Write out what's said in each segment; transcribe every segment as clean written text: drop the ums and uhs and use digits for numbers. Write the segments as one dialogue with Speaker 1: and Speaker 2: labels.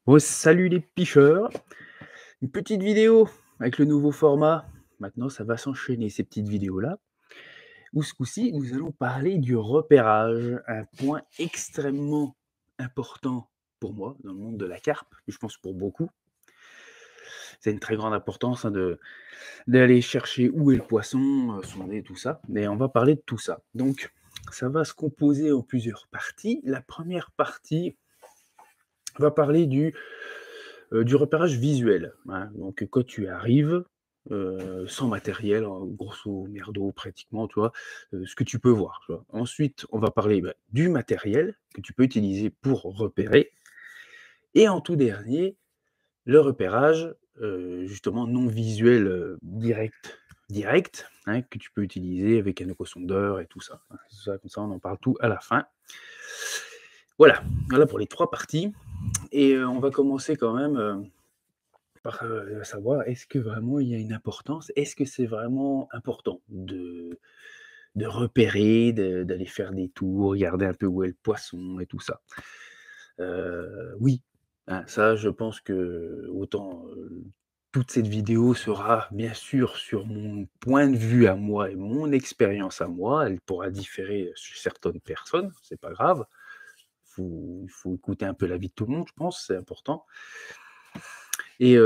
Speaker 1: Bon, salut les pêcheurs. Une petite vidéo avec le nouveau format. Maintenant, ça va s'enchaîner ces petites vidéos-là. Où ce coup-ci, nous allons parler du repérage, un point extrêmement important pour moi dans le monde de la carpe, et je pense pour beaucoup. C'est une très grande importance d'aller chercher où est le poisson, sonder tout ça, mais on va parler de tout ça. Donc, ça va se composer en plusieurs parties. La première partie va parler du repérage visuel, hein. Donc quand tu arrives, sans matériel, en grosso merdo pratiquement, tu vois? Ce que tu peux voir, tu vois? Ensuite, on va parler, du matériel que tu peux utiliser pour repérer et en tout dernier, le repérage, justement non visuel, direct, hein, que tu peux utiliser avec un échosondeur et tout ça, hein. Ça, comme ça, on en parle tout à la fin. Voilà pour les 3 parties et on va commencer quand même, par, savoir est-ce que vraiment il y a une importance? Est-ce que c'est vraiment important de repérer, d'aller faire des tours, regarder un peu où est le poisson et tout ça? Oui, hein, ça je pense que autant, toute cette vidéo sera bien sûr sur mon point de vue à moi et mon expérience à moi. Elle pourra différer chez certaines personnes, c'est pas grave. Il faut écouter un peu l'avis de tout le monde, je pense, c'est important. Et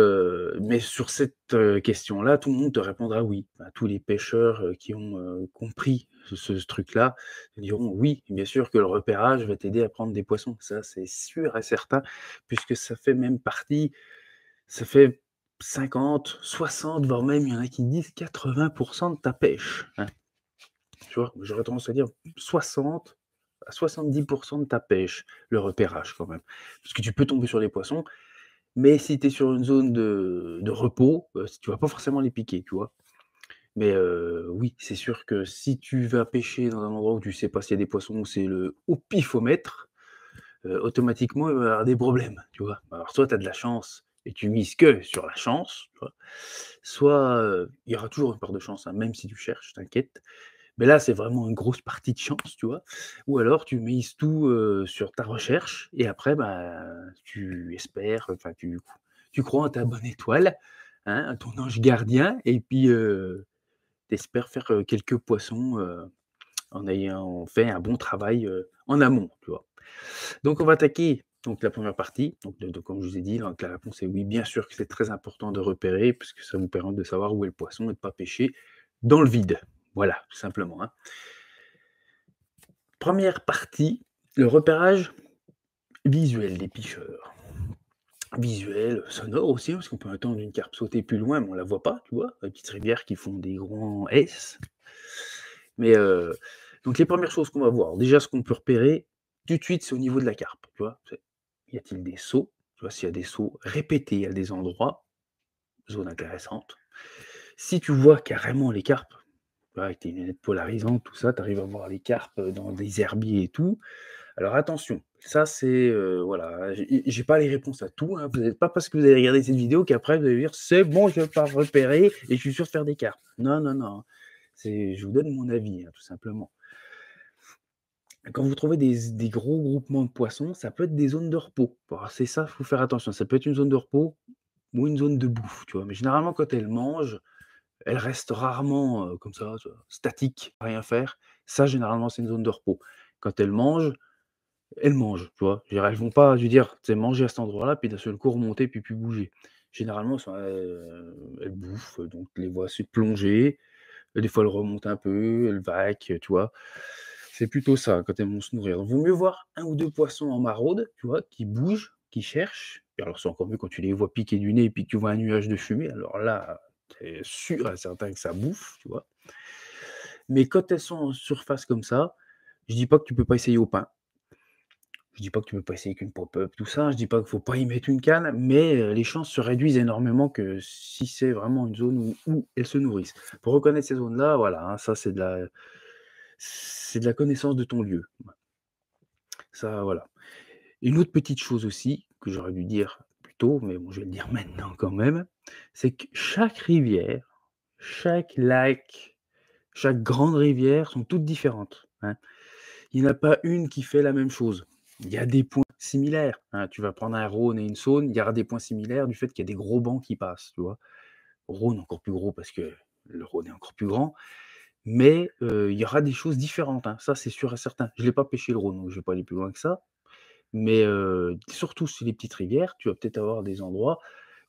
Speaker 1: mais sur cette, question-là, tout le monde te répondra oui. Enfin, tous les pêcheurs, qui ont, compris ce truc-là, diront: «Oui, bien sûr que le repérage va t'aider à prendre des poissons». Ça, c'est sûr et certain, puisque ça fait 50-60, voire même il y en a qui disent 80 de ta pêche, hein. Tu vois? J'aurais tendance à dire 60 à 70 de ta pêche, le repérage quand même. Parce que tu peux tomber sur des poissons, mais si tu es sur une zone de repos, tu vas pas forcément les piquer, tu vois? Mais oui, c'est sûr que si tu vas pêcher dans un endroit où tu sais pas s'il y a des poissons, où c'est le au pifomètre, automatiquement, il va y avoir des problèmes, tu vois? Alors soit tu as de la chance et tu mises que sur la chance, tu vois? Soit, il y aura toujours une part de chance, hein, même si tu cherches, t'inquiète. Mais là, c'est vraiment une grosse partie de chance, tu vois? Ou alors tu mises tout, sur ta recherche et après, bah, tu espères, enfin tu crois en ta bonne étoile, hein, à ton ange gardien et puis, tu faire, quelques poissons, en ayant fait un bon travail, en amont, tu vois? Donc on va attaquer donc la première partie, donc de comme je vous ai dit, donc la réponse est oui, bien sûr que c'est très important de repérer puisque ça vous permet de savoir où est le poisson et de pas pêcher dans le vide. Voilà, tout simplement, hein. 1re partie, le repérage visuel des pêcheurs. Visuel, sonore aussi, parce qu'on peut entendre une carpe sauter plus loin, mais on la voit pas, tu vois? Les petites rivières qui font des grands S. Mais, donc les premières choses qu'on va voir, déjà ce qu'on peut repérer tout de suite, c'est au niveau de la carpe, tu vois? C'est y a-t-il des sauts? Tu vois? S'il y a des sauts répétés à des endroits, zone intéressante. Si tu vois carrément les carpes, tu vois? Avec tes lunettes polarisantes, tout ça, tu arrives à voir les carpes, dans des herbiers et tout. Alors attention, ça c'est, voilà, j'ai pas les réponses à tout, hein. Vous êtes pas parce que vous avez regardé cette vidéo qu'après vous allez dire: «C'est bon, je vais pas repérer et je suis sûr de faire des carpes». Non, non, non, hein. C'est je vous donne mon avis, hein, tout simplement. Quand vous trouvez des gros groupements de poissons, ça peut être des zones de repos. Alors c'est ça, faut faire attention. Ça peut être une zone de repos ou une zone de bouffe, tu vois? Mais généralement quand elles mangent, elles restent rarement, comme ça, tu vois, statiques, à rien faire. Ça généralement c'est une zone de repos. Quand elles mangent, tu vois? Je veux dire, elles vont pas, je veux dire, tu sais, manger à cet endroit-là, puis d'un seul coup remonter, puis plus bouger. Généralement, elles bouffent, donc les vois se plonger, des fois elles remontent un peu, elles vaquent, tu vois? C'est plutôt ça, quand elles vont se nourrir. Donc vaut mieux voir un ou 2 poissons en maraude, tu vois? Qui bougent, qui cherchent, et alors c'est encore mieux quand tu les vois piquer du nez et puis que tu vois un nuage de fumée, alors là, tu es sûr et certain que ça bouffe, tu vois? Mais quand elles sont en surface comme ça, je dis pas que tu peux pas essayer au pain. Je dis pas que tu peux pas essayer qu'une pop-up, tout ça, je dis pas qu'il faut pas y mettre une canne, mais les chances se réduisent énormément que si c'est vraiment une zone où elles se nourrissent. Pour reconnaître ces zones-là, voilà, hein, ça c'est de la connaissance de ton lieu. Ça, voilà. Une autre petite chose aussi, que j'aurais dû dire plus tôt, mais bon, je vais le dire maintenant quand même, c'est que chaque rivière, chaque lac, chaque grande rivière sont toutes différentes, hein. Il n'y en a pas une qui fait la même chose. Il y a des points similaires, hein. Tu vas prendre un Rhône et une Saône, il y aura des points similaires du fait qu'il y a des gros bancs qui passent, tu vois? Rhône encore plus gros parce que le Rhône est encore plus grand, mais il y aura des choses différentes, hein, ça c'est sûr et certain. Je l'ai pas pêché le Rhône, donc je vais pas aller plus loin que ça, mais surtout sur les petites rivières, tu vas peut-être avoir des endroits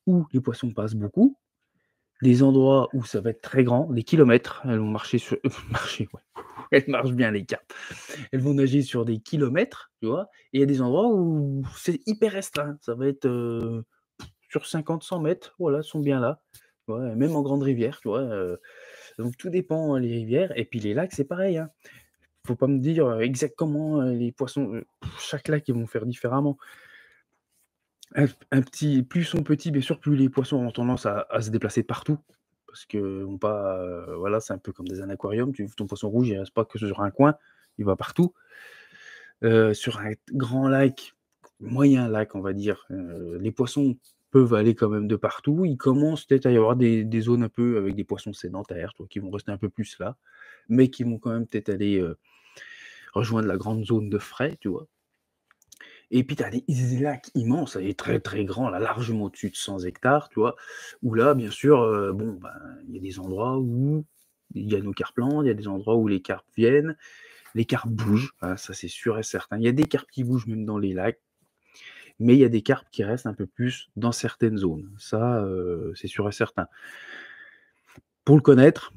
Speaker 1: où les poissons passent beaucoup, des endroits où ça va être très grand, des kilomètres, elles vont marcher sur marcher, ouais, elles marchent bien les carpes. Elles vont nager sur des kilomètres, tu vois? Et il y a des endroits où c'est hyper restreint, ça va être, sur 50-100 mètres, voilà, elles sont bien là. Ouais, même en grande rivière, tu vois? Donc tout dépend, les rivières et puis les lacs, c'est pareil, hein. Faut pas me dire, exactement, les poissons, chaque lac, ils vont faire différemment. Un petit plus ils sont petits, bien sûr, plus les poissons ont tendance à se déplacer partout parce qu'ils vont pas, voilà, c'est un peu comme dans un aquarium, tu ton poisson rouge, il reste pas que sur un coin, il va partout. Sur un grand lac, moyen lac, on va dire, les poissons peuvent aller quand même de partout. Il commence peut-être à y avoir des zones un peu avec des poissons sédentaires, tu vois, qui vont rester un peu plus là, mais qui vont quand même peut-être aller, rejoindre la grande zone de frais, tu vois? Et puis tu as des lacs immenses et très, très grands, là, largement au-dessus de 100 hectares, tu vois? Où là, bien sûr, bon, ben, il y a des endroits où il y a nos carpes-landes, il y a des endroits où les carpes viennent, les carpes bougent, hein, ça c'est sûr et certain. Il y a des carpes qui bougent même dans les lacs, mais il y a des carpes qui restent un peu plus dans certaines zones. Ça, c'est sûr et certain. Pour le connaître,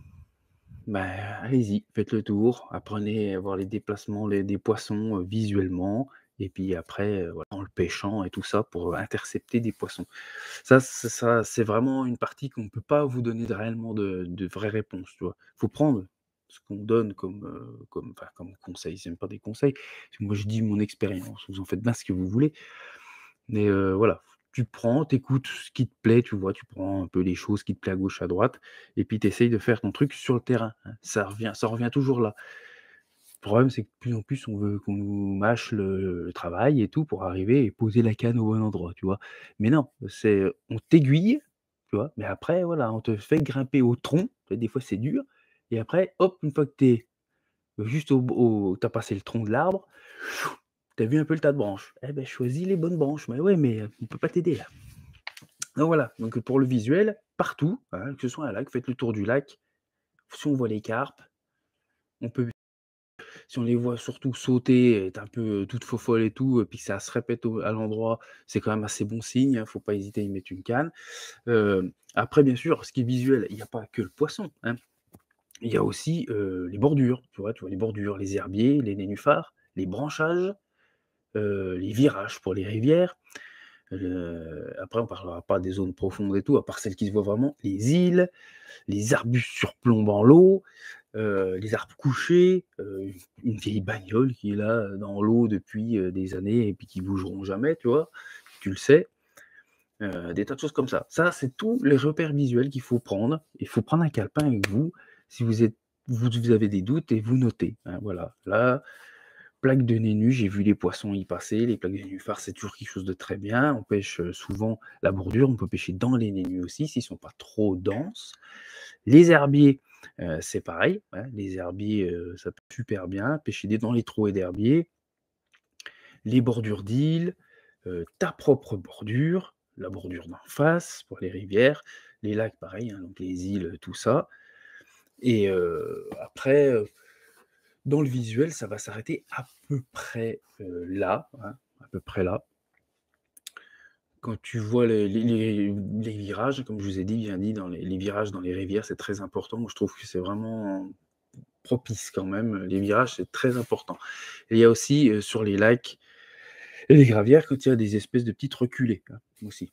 Speaker 1: bah, allez-y, faites le tour, apprenez à voir les déplacements des poissons, visuellement et puis après, voilà, en le pêchant et tout ça pour intercepter des poissons. Ça, c'est vraiment une partie qu'on ne peut pas vous donner réellement de vraies réponses, tu vois? Faut prendre ce qu'on donne comme conseil, c'est même pas des conseils, moi je dis mon expérience, vous en faites bien ce que vous voulez. Mais voilà, tu prends, tu écoutes ce qui te plaît, tu vois? Tu prends un peu les choses qui te plaît à gauche, à droite et puis tu essayes de faire ton truc sur le terrain, hein. Ça revient toujours là. Le problème, c'est que de plus en plus, on veut qu'on nous mâche le travail et tout pour arriver et poser la canne au bon endroit, tu vois? Mais non, on t'aiguille, tu vois? Mais après, voilà, on te fait grimper au tronc, des fois c'est dur et après, hop, une fois que tu es juste tu as passé le tronc de l'arbre, tu as vu un peu le tas de branches. Eh beh, choisis les bonnes branches. Mais ouais, mais on peut pas t'aider là. Donc voilà, donc pour le visuel, partout, hein, que ce soit un lac, faites le tour du lac. Si on voit les carpes, on peut si on les voit surtout sauter, être un peu, toutes faux-folles et tout, et puis que ça se répète à l'endroit, c'est quand même assez bon signe, hein, faut pas hésiter à y mettre une canne. Après bien sûr, ce qui est visuel, il y a pas que le poisson, hein. Il y a aussi, les bordures, tu vois les bordures, les herbiers, les nénuphars, les branchages, les virages pour les rivières. Après on parlera pas des zones profondes et tout, à part celles qui se voient vraiment, les îles, les arbustes surplombant l'eau, les arbres couchés, une vieille bagnole qui est là, dans l'eau depuis, des années et puis qui bougeront jamais, tu vois? Tu le sais, des tas de choses comme ça. Ça, c'est tous les repères visuels qu'il faut prendre. Il faut prendre un calepin avec vous, si vous avez des doutes et vous notez, hein, voilà. Là, plaque de nénuphars, j'ai vu les poissons y passer, les plaques de nénuphars, c'est toujours quelque chose de très bien. On pêche, souvent la bordure, on peut pêcher dans les nénuphars aussi, s'ils sont pas trop denses. Les herbiers, c'est pareil, hein, les herbiers, ça peut super bien, pêcher dans les trous et d'herbiers. Les bordures d'îles, ta propre bordure, la bordure d'en face pour les rivières, les lacs pareil, hein, donc les îles, tout ça et après, dans le visuel, ça va s'arrêter à peu près, là, hein, à peu près là. Quand tu vois les virages, comme je vous ai dit, bien dit, dans les virages dans les rivières, c'est très important. Moi, je trouve que c'est vraiment propice quand même. Les virages, c'est très important. Et il y a aussi, sur les lacs et les gravières, quand il y a des espèces de petites reculées, hein, aussi.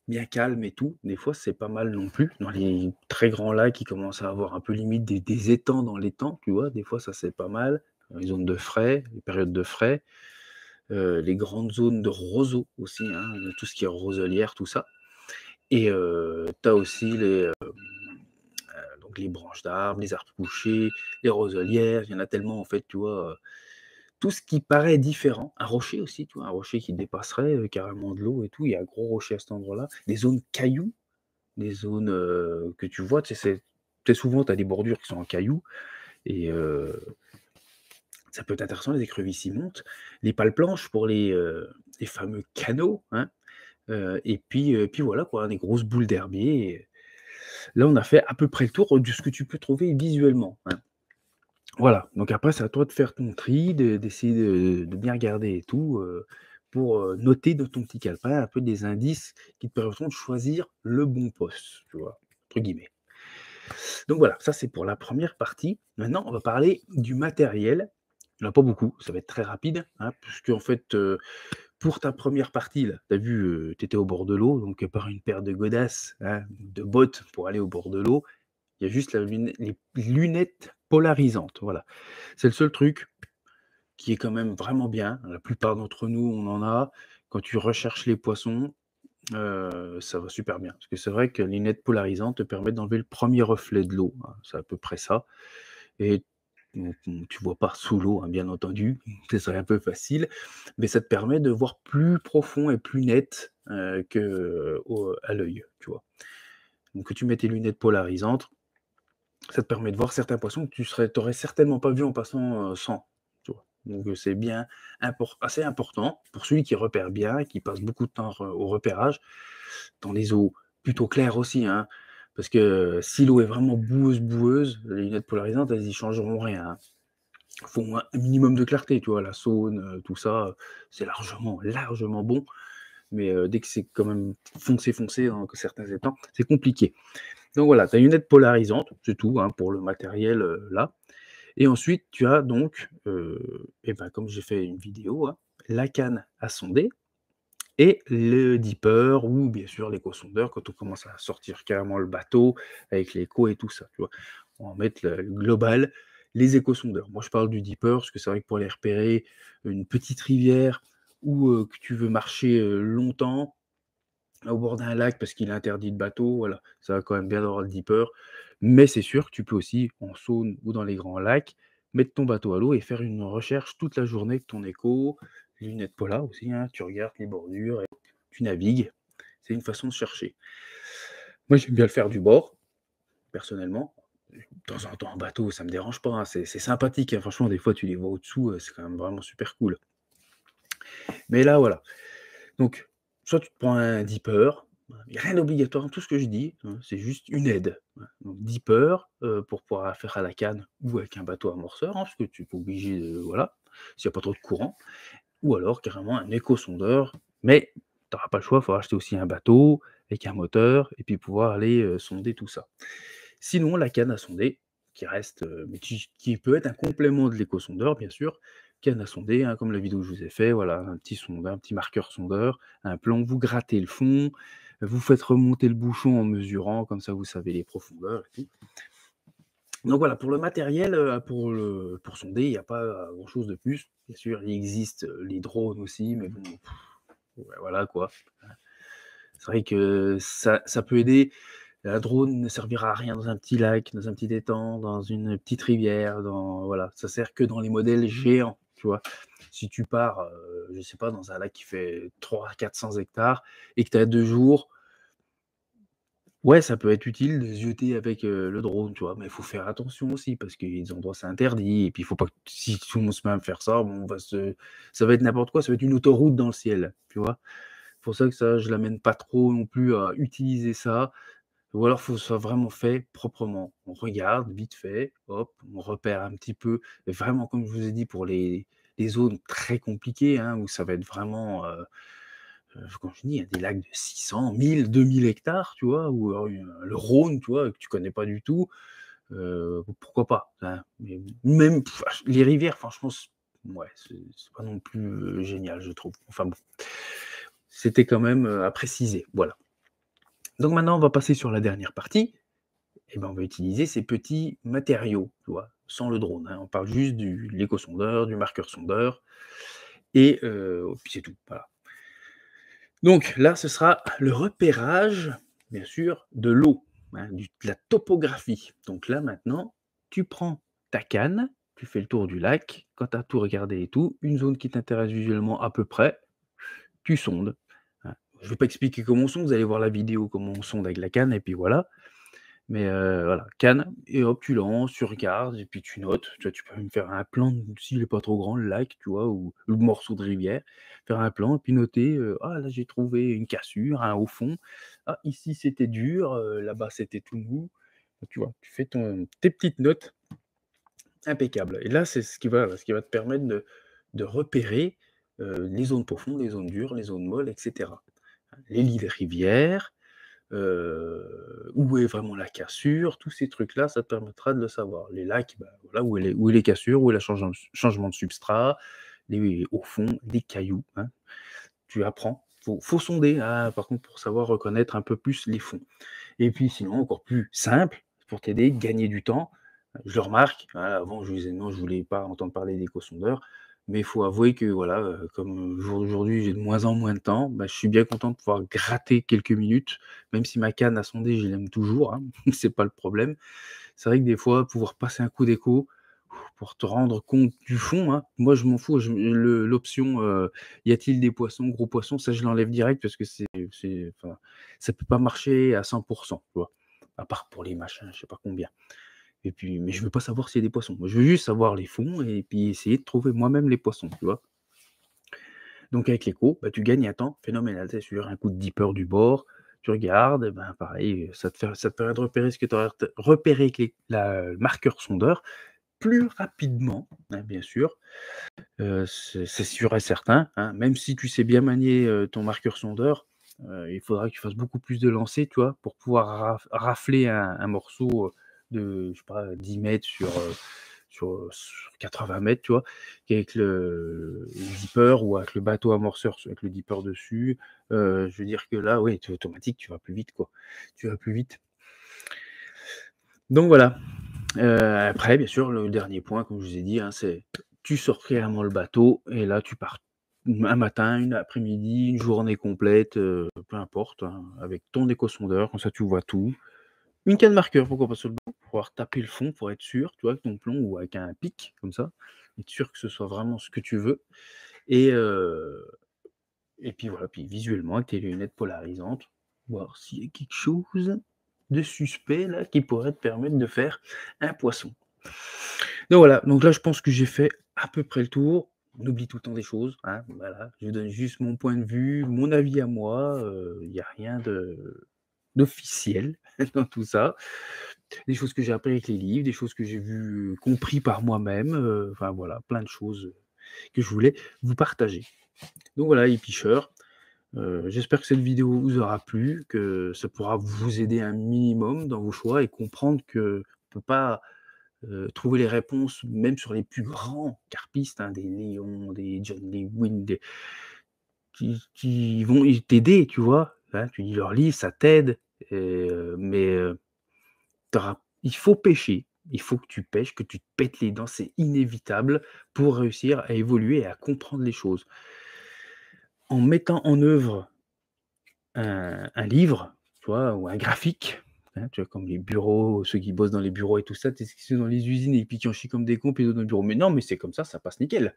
Speaker 1: Bien calme et tout, des fois, c'est pas mal non plus. Dans les très grands lacs qui commencent à avoir un peu limite des étangs dans l'étang, tu vois? Des fois, ça, c'est pas mal. Dans les zones de frais, les périodes de frais, les grandes zones de roseaux aussi, hein, tout ce qui est roselière, tout ça et tu as aussi donc les branches d'arbres, les arbres couchés, les roselières, il y en a tellement en fait, tu vois? Tout ce qui paraît différent, un rocher aussi, tu vois? Un rocher qui dépasserait, carrément de l'eau et tout, il y a un gros rocher à cet endroit-là. Des zones cailloux, des zones, que tu vois, tu sais, souvent tu as des bordures qui sont en cailloux et Ça peut être intéressant, les écrevisses y montent. Les pales planches pour les fameux canaux, hein, et puis voilà quoi, des grosses boules d'herbier et là, on a fait à peu près le tour de ce que tu peux trouver visuellement, hein. Voilà, donc après, c'est à toi de faire ton tri, d'essayer de bien regarder et tout, pour, noter dans ton petit calepin un peu des indices qui te permettront de choisir «le bon poste», tu vois? Entre guillemets. Donc voilà, ça c'est pour la première partie. Maintenant, on va parler du matériel. Il y en a pas beaucoup, ça va être très rapide, hein, puisqu'en fait, pour ta première partie là, tu as vu, tu étais au bord de l'eau, donc par une paire de godasses, hein, de bottes pour aller au bord de l'eau. Il y a juste les lunettes polarisantes, voilà. C'est le seul truc qui est quand même vraiment bien. La plupart d'entre nous, on en a. Quand tu recherches les poissons, ça va super bien. Parce que c'est vrai que les lunettes polarisantes te permettent d'enlever le premier reflet de l'eau, hein, c'est à peu près ça et tu vois pas sous l'eau, hein, bien entendu, ce serait un peu facile, mais ça te permet de voir plus profond et plus net, à l'œil, tu vois? Donc que tu mets tes lunettes polarisantes, ça te permet de voir certains poissons que tu aurais certainement pas vus en passant, sans, tu vois? Donc c'est bien assez important pour celui qui repère bien, qui passe beaucoup de temps au repérage, dans les eaux plutôt claires aussi, hein, parce que si l'eau est vraiment boueuse, boueuse, les lunettes polarisantes, elles y changeront rien, hein. Faut un minimum de clarté, tu vois? La Saône, tout ça, c'est largement, largement bon, mais dès que c'est quand même foncé, foncé dans certains étangs, c'est compliqué. Donc voilà, tu as une lunette polarisante, c'est tout, hein, pour le matériel, là et ensuite tu as donc, et ben, comme j'ai fait une vidéo, hein, la canne à sonder et le dipper ou bien sûr l'échosondeur quand on commence à sortir carrément le bateau avec l'écho et tout ça, tu vois? On va mettre le global, les échosondeurs. Moi, je parle du dipper parce que c'est vrai que pour aller repérer une petite rivière ou, que tu veux marcher, longtemps au bord d'un lac parce qu'il est interdit de bateau, voilà, ça va quand même bien d'avoir le dipper. Mais c'est sûr que tu peux aussi, en Saône ou dans les grands lacs, mettre ton bateau à l'eau et faire une recherche toute la journée avec ton écho, lunettes polar aussi, hein, tu regardes les bordures et tu navigues. C'est une façon de chercher. Moi, j'aime bien le faire du bord, personnellement. De temps en temps en bateau, ça me dérange pas, hein, c'est sympathique, hein, franchement, des fois, tu les vois au-dessous, c'est quand même vraiment super cool. Mais là, voilà. Donc, soit tu te prends un dipper, il y a rien d'obligatoire dans tout ce que je dis, hein, c'est juste une aide. Voilà. Donc dipper, pour pouvoir faire à la canne ou avec un bateau amorceur, hein, parce que tu es pas obligé de voilà, s'il y a pas trop de courant, ou alors carrément un échosondeur, mais tu auras pas le choix, il faudra acheter aussi un bateau avec un moteur et puis pouvoir aller, sonder tout ça. Sinon, la canne à sonder qui reste, mais qui peut être un complément de l'échosondeur bien sûr, canne à sonder, hein, comme la vidéo que je vous ai fait, voilà, un petit marqueur sondeur, un plan, vous grattez le fond, vous faites remonter le bouchon en mesurant, comme ça vous savez les profondeurs et tout. Donc voilà, pour le matériel, pour sonder, il y a pas, grand-chose de plus. Bien sûr, il existe, les drones aussi, mais bon, ouais, voilà quoi. C'est vrai que ça peut aider. Un drone ne servira à rien dans un petit lac, dans un petit étang, dans une petite rivière, voilà, ça sert que dans les modèles géants, tu vois? Si tu pars, je sais pas, dans un lac qui fait 300-400 hectares et que tu as 2 jours, ouais, ça peut être utile de se jeter avec, le drone, tu vois? Mais il faut faire attention aussi parce qu'il y a des endroits, c'est interdit et puis il faut pas que si tout le monde se met à faire ça, bon, ça va être n'importe quoi, ça va être une autoroute dans le ciel, tu vois? C'est pour ça que ça, je l'amène pas trop non plus à utiliser ça. Ou alors, faut que ce soit vraiment fait proprement. On regarde vite fait, hop, on repère un petit peu, et vraiment comme je vous ai dit pour les zones très compliquées, hein, où ça va être vraiment, comme je dis, il y a des lacs de 600, 1000, 2000 hectares, tu vois? Ou alors le Rhône, tu vois? Que tu connais pas du tout, pourquoi pas, hein? Mais même les rivières, franchement, ouais, c'est pas non plus, génial, je trouve. Enfin bon, c'était quand même, à préciser, voilà. Donc maintenant, on va passer sur la dernière partie. Et ben, on va utiliser ces petits matériaux, tu vois? Sans le drone, hein. On parle juste de l'échosondeur, du marqueur sondeur et puis c'est tout, voilà. Donc là, ce sera le repérage, bien sûr, de l'eau, hein, de la topographie. Donc là, maintenant, tu prends ta canne, tu fais le tour du lac, quand tu as tout regardé et tout, une zone qui t'intéresse visuellement à peu près, tu sondes, hein. Je ne vais pas expliquer comment on sonde, vous allez voir la vidéo comment on sonde avec la canne et puis voilà. Mais voilà, canne et hop, tu lances, tu regardes et puis tu notes. Tu vois, tu peux même faire un plan s'il est pas trop grand le lac, tu vois? Ou le morceau de rivière, faire un plan et puis noter, «Ah là, j'ai trouvé une cassure, un haut fond. Ah ici c'était dur, là-bas c'était tout mou». Tu vois? Tu fais tes petites notes impeccables et là, c'est ce qui va te permettre de repérer, les zones profondes, les zones dures, les zones molles et cetera. Les lits de rivière, où est vraiment la cassure, tous ces trucs-là, ça te permettra de le savoir. Les lacs, bah, voilà, où est les cassures, où est le changement de substrat, les au fond, les cailloux, hein. Tu apprends. Faut sonder, ah, par contre, pour savoir reconnaître un peu plus les fonds. Et puis sinon, encore plus simple, pour t'aider, gagner du temps, je le remarque, voilà, avant je disais: «Non, je voulais pas entendre parler d'éco-sondeurs», mais il faut avouer que voilà, comme au jour d'aujourd'hui, j'ai de moins en moins de temps, bah, je suis bien content de pouvoir gratter quelques minutes, même si ma canne à sonder, je l'aime toujours, hein, c'est pas le problème. C'est vrai que des fois, pouvoir passer un coup d'écho, pour te rendre compte du fond, hein, moi je m'en fous, l'option, «Y a-t-il des poissons, gros poissons?» ça je l'enlève direct parce que enfin, ça peut pas marcher à 100 tu vois? À part pour les machins, je sais pas combien et puis mais je veux pas savoir s'il y a des poissons. Moi je veux juste savoir les fonds et puis essayer de trouver moi-même les poissons, tu vois? Donc avec l'écho, bah, tu gagnes un temps phénoménal, c'est sûr, un coup de dipper du bord, tu regardes, et ben, pareil, ça te permet de repérer ce que tu aurais repéré avec le marqueur sondeur plus rapidement, hein, bien sûr, c'est sûr et certain, hein. Même si tu sais bien manier, ton marqueur sondeur, il faudra que tu fasses beaucoup plus de lancers, tu vois? Pour pouvoir rafler un morceau, de je sais pas 10 m sur 80 m, tu vois? Qu'avec le dipper ou avec le bateau amorceur avec le dipper dessus, je veux dire que là, oui, tu automatique, tu vas plus vite, quoi. Tu vas plus vite. Donc voilà. Après, bien sûr, le dernier point, comme je vous ai dit, hein, c'est tu sors clairement le bateau et là, tu pars un matin, une après-midi, une journée complète, peu importe, hein, avec ton échosondeur, comme ça tu vois tout. Une canne marqueur, pourquoi pas sur le dos, pour pouvoir taper le fond, pour être sûr, tu vois, avec ton plomb ou avec un pic comme ça, être sûr que ce soit vraiment ce que tu veux et heu et puis voilà, puis visuellement avec tes lunettes polarisantes, voir s'il y a quelque chose de suspect là qui pourrait te permettre de faire un poisson. Donc voilà, donc là je pense que j'ai fait à peu près le tour. On oublie tout le temps des choses, hein, voilà. Je donne juste mon point de vue, mon avis à moi, il y a rien d'officiel dans tout ça. Des choses que j'ai appris avec les livres, des choses que j'ai vues, compris par moi-même, enfin voilà, plein de choses, que je voulais vous partager. Donc voilà les pêcheurs, j'espère que cette vidéo vous aura plu, que ça pourra vous aider un minimum dans vos choix et comprendre qu'on peut pas trouver les réponses même sur les plus grands carpistes, hein, des Léon, des John Lewin, qui vont t'aider, tu vois? Hein, tu lis leurs livres, ça t'aide, mais il faut pêcher. Il faut que tu pêches, que tu te pètes les dents, c'est inévitable pour réussir à évoluer et à comprendre les choses. En mettant en œuvre un livre, tu vois? Ou un graphique, hein, tu vois? Comme les bureaux, ceux qui bossent dans les bureaux et tout ça, tu sais, ceux dans les usines et puis qui en chient comme des cons, puis d'autres dans le bureau. Mais non, mais c'est comme ça passe nickel.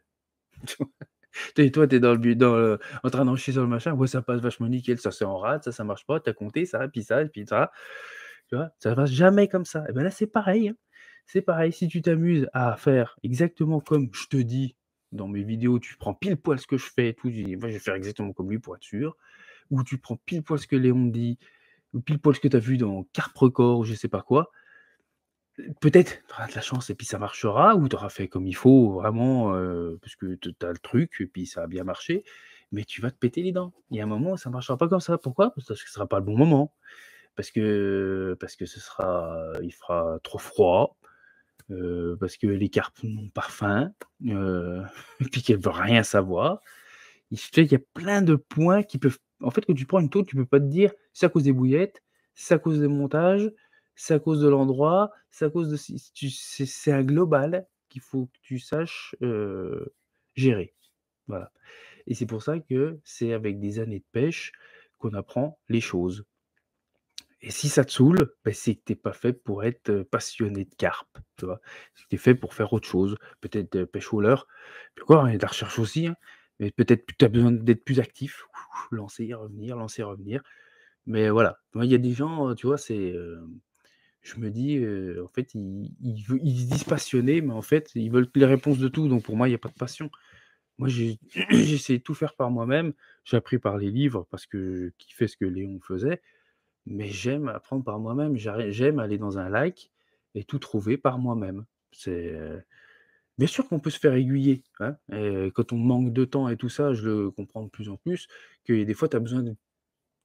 Speaker 1: Tu vois? Tu toi, tu es dans le bu dans le en train d'en chier sur le machin, ouais, ça passe vachement nickel, ça c'est en rade, ça marche pas, tu as compté ça, et puis ça. Tu vois? Ça passe jamais comme ça. Et ben là, c'est pareil, hein. C'est pareil, si tu t'amuses à faire exactement comme je te dis dans mes vidéos, tu prends pile poil ce que je fais et tout, tu dis: «Moi, je vais faire exactement comme lui pour être sûr», ou tu prends pile poil ce que Léon me dit, ou pile poil ce que tu as vu dans Carpe Record ou je sais pas quoi, peut-être tu auras de la chance et puis ça marchera ou tu auras fait comme il faut vraiment, parce que tu as le truc et puis ça a bien marché, mais tu vas te péter les dents. Il y a un moment où ça marchera pas comme ça. Pourquoi? Parce que ce sera pas le bon moment. Parce que il fera trop froid, parce que les carpes n'ont pas faim, et puis qu'elles veulent rien savoir. Il y a plein de points qui peuvent en fait, quand tu prends une tôle, tu peux pas te dire: «C'est à cause des bouillettes, c'est à cause des montages, c'est à cause de l'endroit, c'est à cause de ci». C'est un global qu'il faut que tu saches, gérer. Voilà et c'est pour ça que c'est avec des années de pêche qu'on apprend les choses. Et si ça te saoule, bah, c'est que tu es pas fait pour être, passionné de carpe, tu vois? C'est que tu es fait pour faire autre chose, peut-être, pêche au leurre, puis quoi, il y a de la recherche aussi, hein, mais peut-être que tu as besoin d'être plus actif, lancer, revenir, mais voilà. Moi, il y a des gens, tu vois, c'est, Je me dis, en fait, ils se disent passionnés, mais en fait, ils veulent les réponses de tout, donc pour moi, il y a pas de passion. Moi, j'ai j'ai essayé de tout faire par moi-même. J'ai appris par les livres parce que je kiffais ce que Léon faisait, mais j'aime apprendre par moi-même. J'aime aller dans un like et tout trouver par moi-même. C'est, bien sûr qu'on peut se faire aiguiller, hein, et quand on manque de temps et tout ça, je le comprends de plus en plus, que des fois, tu as besoin d'une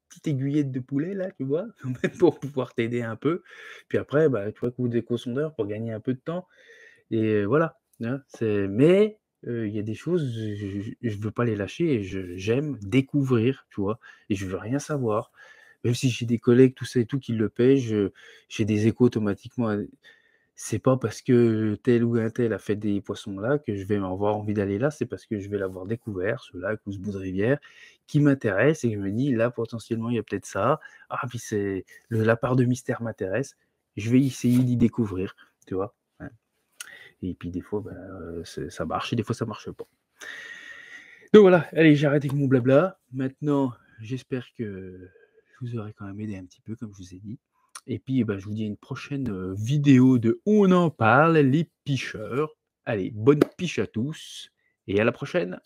Speaker 1: petite aiguillette de poulet là, tu vois? Quand même pour pouvoir t'aider un peu. Puis après, bah, tu vois, coup d'éco-sondeur pour gagner un peu de temps et voilà, hein, il y a des choses, je veux pas les lâcher et j'aime découvrir, tu vois? Et je veux rien savoir. Même si j'ai des collègues, tout ça et tout, qui le paient, j'ai des échos automatiquement à c'est pas parce que tel ou un tel a fait des poissons là que je vais avoir envie d'aller là, c'est parce que je vais l'avoir découvert, ce lac ou ce bout de rivière qui m'intéresse et je me dis: «Là, potentiellement, il y a peut-être ça. Ah, puis c'est la part de mystère m'intéresse, je vais essayer d'y découvrir», tu vois? Ouais. Et puis des fois, bah, ça marche et des fois ça marche pas. Donc voilà, allez, j'arrête avec mon blabla. Maintenant, j'espère que je vous aurai quand même aidé un petit peu comme je vous ai dit. Et puis, bah, je vous dis à une prochaine, vidéo de On en parle, les picheurs. Allez, bonne piche à tous et à la prochaine!